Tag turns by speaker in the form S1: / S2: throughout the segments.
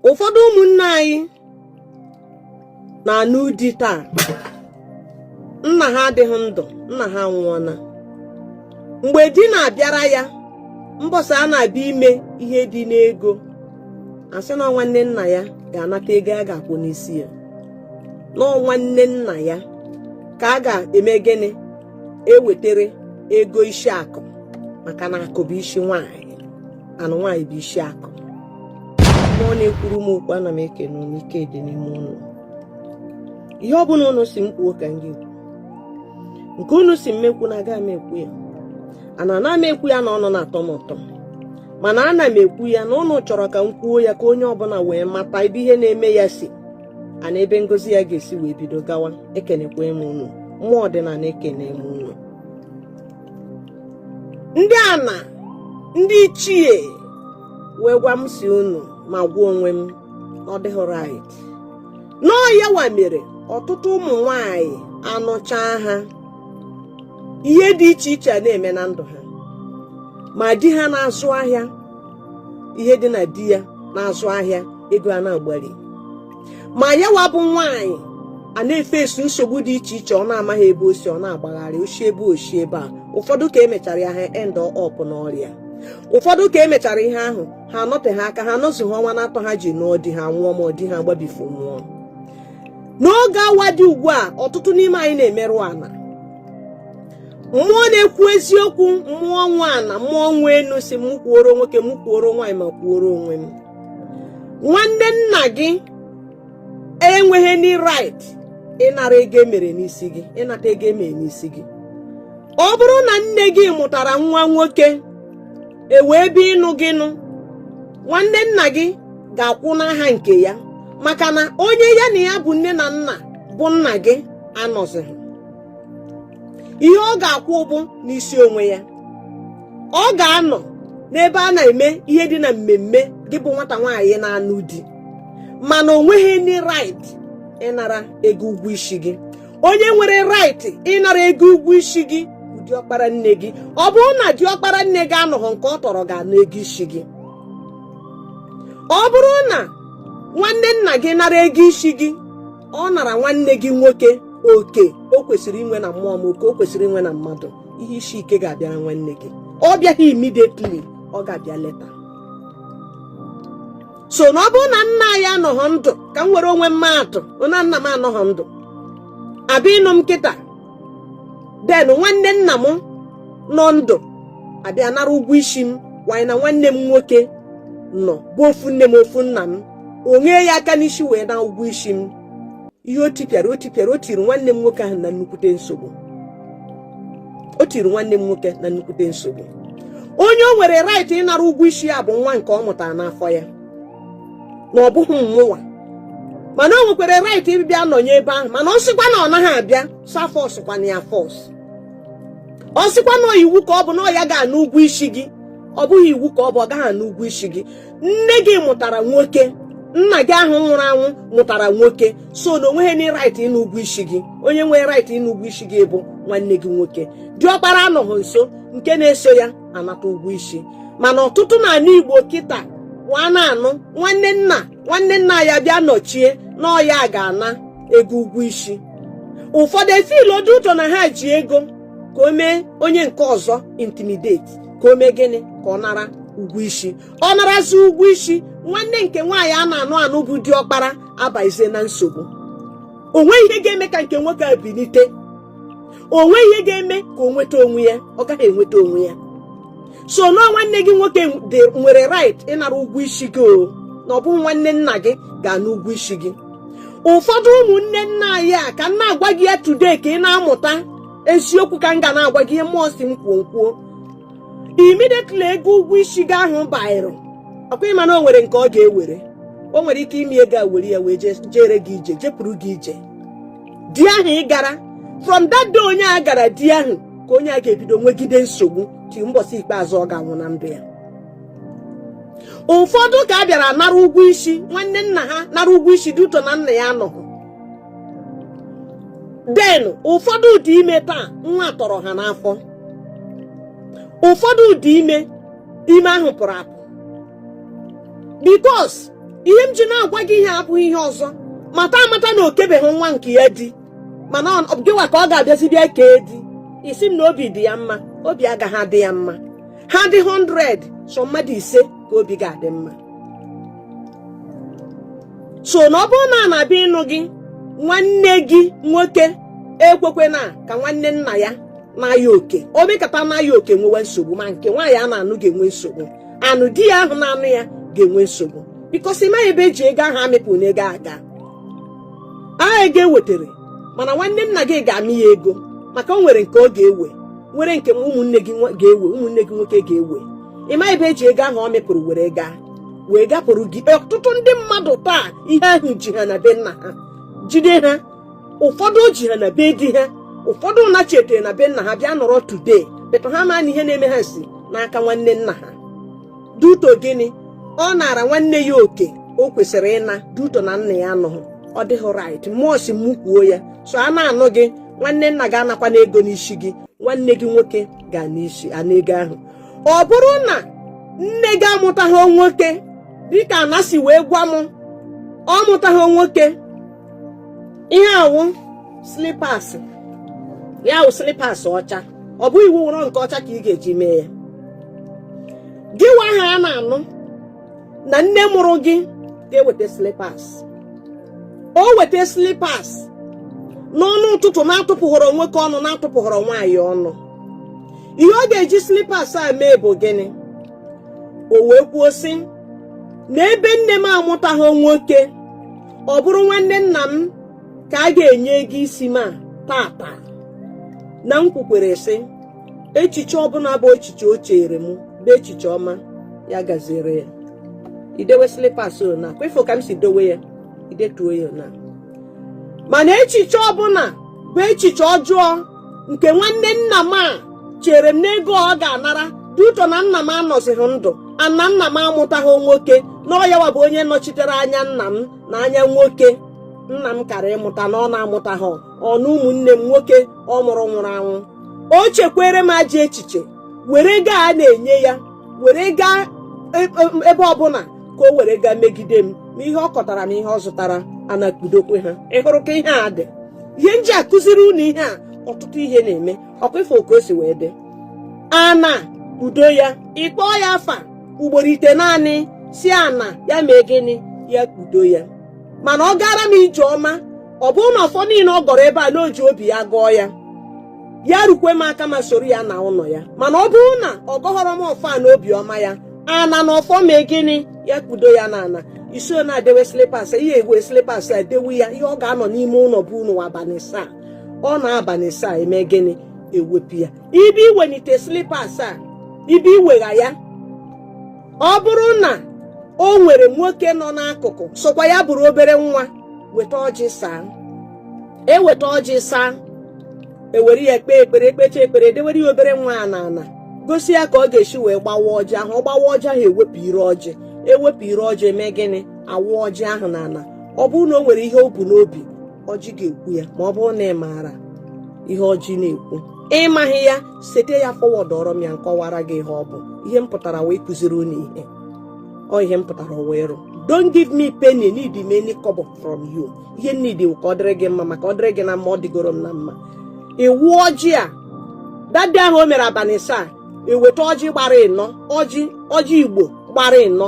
S1: ụfọdụ ụmụnne anyị na-anụ di taa, nna ha adịghị ndụ, nna ha nwụọna. Mgbe di na-abịara ya mbọsị a na-abịa ime ihe dị n'ego, asị na nwanne nna ya ga-anata ego a ga-akwụ n'isi ya, na nwanne nna ya ka a ga-eme gịnị, ewetere ego isi akụ, maka na akụ bụ isi nwaanyị, anụ nwaanyị bụ isi akụ. Ọ na-ekwuru m okwu, ana m ekene unu, ike dị n'ime ụlọ. Ihe ọ bụla unu si m kwuo ka m ga-ekwu, nke unu si mmekwu na aga m ekwu ya, ana m ekwu ya na ọnụ na-atọ m ụtọ, mana ana m ekwu ya na unu chọrọ ka m kwuo ya ka onye ọbụla wee mata ebe ihe na-eme ya si, ana ebe ngozi ya ga-esi wee bido gawa. Ekenekwa m unu, mmụọ ọdịnala ekene m unu. Ndị ana ndị ichie wee gwa m si unu ma gwa onwe m ọ dịghị right. Nọọ ya wa mere ọtụtụ ụmụ nwanyị anụcha ha ihe dị iche iche a na-eme na ndụ ha, ma di ha na-azụ ahịa, ihe dị na di ya na-azụ ahịa, ego a na-agbari, ma yawa bụ nwanyị a na-efesu nsogbu dị iche iche, ọ na-amaghị ebe o si, ọ na-agbagharị oshi ebe oshi ebe a. Ụfọdụ ka emechara ya ha end up n'ọrịa, ụfọdụ ka emechara ihe ahụ ha anọteghị aka, ha anọzụghị ọnwa na-atọ ha ji nụọ di ha nwụọ, ma di ha gbabifu nwụọ. N'oge awa dị ugbu a, ọtụtụ n'ime anyị na-emerụ ana. Mmụọ na-ekwu eziokwu, mmụọ nwa ana, mmụọ nwa enu si m kwuoro nwoke, m kwuoro nwaanyị, ma kwuoro onwe m. Nwanne nna gị enweghị ni right ịnara ego emere n'isi gị, ịnata ego emere n'isi gị. Ọ bụrụ na nne gị mụtara nwa nwoke ewee bi ịnụ gị nụ, nwanne nna gị ga-akwụ n'aha nke ya, maka na onye ya na ya bụ nne na nna bụ nna gị anọzighị. Ihe ọ ga-akwụ bụ n'isi onwe ya. Ọ ga-anọ n'ebe a na-eme ihe dị na mmemme gị bụ nwata nwaanyị na-anụ di, mana o nweghị any right ịnara ego ụgwọ isi gị. Onye nwere right ịnara ego ụgwọ isi gị bụ diọkpara nne gị. Ọ bụrụ na diọkpara nne gị anọghị nke ọ tọrọ ga-anụ ego isi gị. Ọ bụrụ na nwanne nna gị nara ego isi gị, ọ nara nwanne gị nwoke oke o kwesịrị inwe na mmụọ, ma oke o kwesịrị inwe na mmadụ. Ihe isi ike ga-abịara nwanne gị. Ọ bịaghị immediately, ọ ga-abịa leta. So na ọ bụrụ na nna ya anọghị ndụ, ka m were onwe mmadụ, na nna m anọghị ndụ, abịa ịnụ m kịta, den nwanne nna m nọ ndụ abịa nara ụgwọ isi m, wanyị na nwanne m nwoke nọ bụ ofu nne m ofu nna m, o nye ya aka n'isi wee na ụgwọ isi m. Ihe o tipịara o tiri nwanne m nwoke ahụ na nnukwute nsogbu. O tiri nwanne m nwoke na nnukwute nsogbu. Onye o nwere right ịnara ụgwọ isi ya bụ nwa nke ọ mụtara n'afọ ya, na ọ bụghị mmụnwa. Mana o nwekwara right ịbịa nọnye ebe ahụ, mana ọ sịkwa na ọ naghị abịa, safọs kwana ya fọs. Ọ sịkwa na iwu ka ọ bụ na ọ ya ga-anụ ụgwọ isi gị, ọ bụghị iwu ka ọ bụ ọ gaghị anụ ụgwọ isi gị. Nne gị mụtara nwoke, nna gị ahụ nwụrụ anwụ mụtara nwoke, so na onweghị ni right ịnụ ụgwọ isi gị. Onye nwere right ịnụ ụgwọ isi gị bụ nwanne gị nwoke. Diọkpara anọghị nso, nke na-eso ya anata ụgwọ isi. Mana ọtụtụ n'ala Igbo kịta nwa na-anụ nwanne nna ya bịa nọchie na ọya ga-ana ego ụgwọ isi. Ụfọdụ efilodu ụtọ na ha ji ego ka o mee onye nke ọzọ intimidate, ka o mee gịnị, ka ọ nara ụgwọ isi. Ọ narazi ụgwọ isi, nwanne nke nwaanyị a na-anụ bụ diọkpara abaize na nsogbu. O nweghị ihe ga-eme ka nke nwoke a bilite, o nweghị ihe ga-eme ka o nweta onwe ya, ọ gaghị enweta onwe ya. So na nwanne gị nwoke nwere right ịnara ụgwọ isi gị, o na ọ bụghị nwanne nna gị ga-anụ ụgwọ isi gị. Ụfọdụ ụmụnne nna anyị a ka m na-agwa gị ya today ka ị na-amụta eziokwu, ka m ga na-agwa gị ihe mmụọ si m kwuo. Immediately ego ụgwọ isi gị ahụ baịrụ, ọkwa ịma na o nwere nke ọ ga-ewere. O nwere ike ime ego a were ya wee jere gị ije, jepụrụ gị ije. Di ahụ ị gara, from that day onye a gara di ahụ ka onye a ga-ebido nwegide nsogbu ti mbọsị ikpeazụ ọ ga-anwụ na ndụ ya. Ụfọdụ ka a bịara nara ụgwọ isi, nwanne nna ha nara ụgwọ isi dị ụtọ na nna ya anọghị. Den ụfọdụ ụdị ime taa nwa tọrọ ha n'afọ. Ụfọdụ ụdị ime ahụ pụrụ apụ. Because ihe m ji na-agwa gị ihe abụghị ihe ọzọ mata amata na okebeghị nwa nke ya di mana gịwa ka ọ ga-abịazi bịa kee di isi m na obi dị ya mma. Obi agaghị adị ya mma. Ha dị 100 so mmadụ 5 ka obi ga-adị mma. So na ọ bụrụ na a na-abịa ịnụ gị nwanne gị nwoke ekwekwana ka nwanne nna ya na-aya oke o mekata na-aya oke nwewe nsogbu ma nke nwaanyị a na-anụ ga-enwe nsogbu anụ di ya ahụ na-anụ ya ga-enwe nsogbu bikos ịmaghị ebe eji ego ahụ amịpụ na ego aga ego ewetere mana nwanne nna gị ga-amị ya ego maka o nwere nke ọ ga-ewe nwere nke ụmụnne gị ga-ewe ụmụnne gị nwoke ga-ewe ịmaghị ebe eji ego ahụ ọ mịpụrụ wee gapụrụ gị. Ọtụtụ ndị mmadụ taa ihe ahụ ji ha na be nna ha jide ha. Ụfọdụ ji ha na be di ha. Ụfọdụ na chetere na be nna ha bịa nọrọ today betụ ha ma na ihe na-eme ha si n'aka nwanne nna ha. Duto gịnị? Ọ nara nwanne ya oke o kwesịrị ịna duto na nna ya anọghị. Ọ dịghị right. Mmụọ si m kwuo ya. So a na-anụ gị nwanne nna ga-anakwa n'ego n'isi gị nwanne gị nwoke ga n'isi ego ahụ. Ọ bụrụ na nne gị amụtaghị nwoke dịka anasị wee gwa m ọ mụtaghị nwoke ihe awụ slippers ya wụ slippers ọcha ọ bụ iwu ụrọ nke ọcha ka ị ga-eji mee ya. Gị nwa aha ya na-anụ na nne mụrụ gị ga-eweta slippers. O weta slippers n'ọnụ ụtụtụ na-atụpụghọrọ nwoke ọnụ na-atụpụghọrọ nwaanyị ọnụ. Ihe ọ ga-eji slippers a mee bụ gịnị? O wee kwuo sị na ebe nne m amụtaghị nwoke ọ bụrụ nwanne nna m ka a ga-enye gị isi ma tata na m kwukwere sị echiche ọbụla bụ echiche o chere m bụ echiche ọma ya gaziere ya. Idewe slippers na kwefo ka m si dowe ya idetuo ya na mana echiche ọbụla bụ echiche ọjọọ nke nwanne nna m a chere m n'ego ọ ga-anara duto na nna m anọzighị ndụ ana nna m amụtaghị nwoke n'ọyawa bụ onye nọchitere anya nna m na anya nwoke nna m kara ịmụta na ọ na-amụtaghị ọnụ ụmụnne m nwoke ọ mụrụ nwụrụ anwụ. O chekwere m ajọ echiche were gaa na-enye ya were gaa ebe ọbụla ka o were gaa megide m ma ihe ọ kọtara na ihe ọ zụtara anakpudokwe ha. Ị hụrụ ka ihe a dị ihe nji akụziri unu ihe a ọtụtụ ihe na-eme ọkwa ife oke o si wee dị ana udo ya ịkpọọ ya afa ugboro ite naanị si ana ya mee gịnị ya kpudo ya mana ọ gara m ije ọma ọ bụrụ na ọfọ niile ọ gọrọ ebe a na oji obi ya gụọ ya rukwe m aka ma soro ya na ụlọ ya mana ọ bụrụ na ọ gọghọrọ m ọfọ a na obi ọma ya ana na ọfọ mee gịnị ya kpudo ya na ana iso na-adewe slippers ihe ewe slippers edewe ya ihe ọ ga-anọ n'ime ụlọ bụ unu abalị saa ọ na-abalị saa eme gịnị ewepụ ya ibe iwenite slippers a ibe iwegha ya ọ bụrụ na o nwere nwoke nọ n'akụkụ sokwa ya bụrụ obere nwa weta ọjị saa eweta ọjị saa ewere ya ekpe ekpere ekpecha ekpere dewere ya obere nwa a na ana gosi ya ka ọ ga-esi wee gbawa ọjị ahụ ọ gbawa ọjị ahụ ewepụ ire ọjị ewepụ ire ọjị eme gịnị awụ ọjị ahụ na ana ọ bụrụ na o nwere ihe o bu n'obi ọjị ga-ekwu ya ma ọ bụrụ na ị maara ihe ọjị na-ekwu ịmaghị ya sete ya fọwọd ọrọ m ya nkọwara gị ihe ọ bụ ihe m pụtara wee kụziri unu ihe ọ ihe m pụtara wee rụ don't give me penny need me any kobo from you ihe need ka ọ dịrị gị mma maka ọ dịrị gị na mma ọ dịgoro m na mma iwu ọjị a dadị ahụ o mere abalị saa eweta ọjị gbara ịnọ ọjị Igbo gbara ịnọ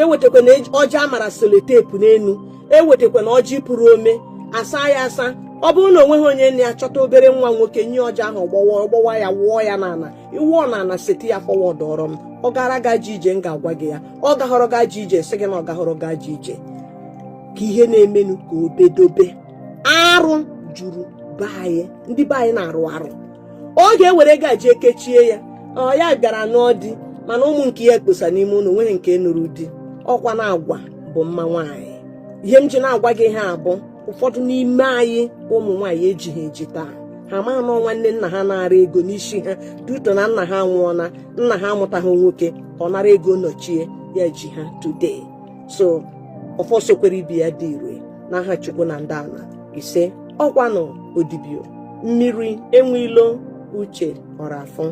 S1: ewetakwa na ọjị amara selotepu n'enu ewetakwa na ọjị pụrụ ome asa ya asa ọ bụrụ na onweghị onye na ya chọta obere nwa nwoke nye ọjị ahụ gbọwa ya wụọ ya n'ala iwụọ n'ala seti ya fọwọd ọrọ m ọ gara gaji ije m ga-agwa gị ya ọ gahọrọ gaji ije sị gị na ọ gahọrọ gaji ije ka ihe na-emenu ka obedobe arụ juru be anyị ndị be anyị na-arụ arụ ọ ga-ewere gaji ekechie ya ọ ya bịara n'ọdị mana ụmụ nke ya ekposa n'ime ụlọ nweghị nke nụrụ di ọkwa na agwa bụ mma nwaanyị. Ihe m ji na-agwa gị ha abụ ụfọdụ n'ime anyị ụmụ nwaanyị ejighị eji taa ha ma nọ nwanne nna ha nara ego n'isi ha duto na nna ha nwụọna nna ha amụtaghị nwoke ọ nara ego nọchie ya ji ha today. So ọfọ sokwere ibi ya dị ire n'aha Chukwu na ndị ana ise ọkwanụ odibio mmiri enwe ilo uche ọrafụ